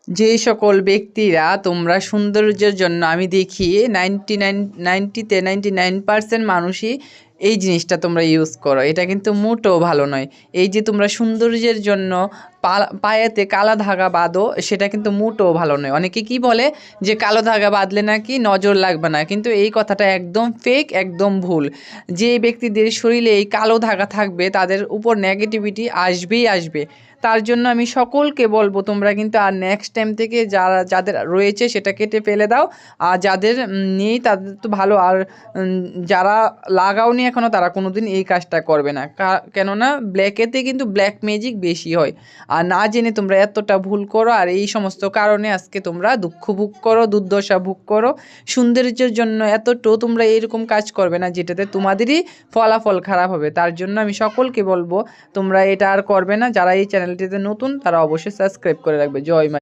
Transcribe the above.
যে সকল ব্যক্তিরা তোমরা সৌন্দর্যের জন্য আমি দেখি 99% মানুষই এই জিনিসটা তোমরা ইউজ করো, এটা কিন্তু মোটেও ভালো নয়। এই যে তোমরা সৌন্দর্যের জন্য পায়েতে কালো ধাগা বাঁধো, সেটা কিন্তু মোটেও ভালো নয়। অনেকে কি বলে যে কালো ধাগা বাঁধলে নাকি নজর লাগবে না, কিন্তু এই কথাটা একদম ফেক, একদম ভুল। যে ব্যক্তিদের শরীরে এই কালো ধাগা থাকবে তাদের উপর নেগেটিভিটি আসবেই আসবে। তার জন্য আমি সকলকে বলবো তোমরা কিন্তু আর নেক্সট টাইম থেকে যাদের রয়েছে সেটা কেটে ফেলে দাও। আর যাদের নেই তাদের তো ভালো। আর যারা লাগাওনি এখনও তারা কোনো দিন এই কাজটা করবে না, কেননা ব্ল্যাকেতে কিন্তু ব্ল্যাক ম্যাজিক বেশি হয়। আর না জেনে তোমরা এতটা ভুল করো, আর এই সমস্ত কারণে আজকে তোমরা দুঃখ ভোগ করো, দুর্দশা ভোগ করো। সৌন্দর্যের জন্য এতটাও তোমরা এরকম কাজ করবে না যেটাতে তোমাদেরই ফলাফল খারাপ হবে। তার জন্য আমি সকলকে বলবো তোমরা এটা আর করবে না। যারা এই চ্যানেলটিতে নতুন তারা অবশ্যই সাবস্ক্রাইব করে রাখবে। জয় মা।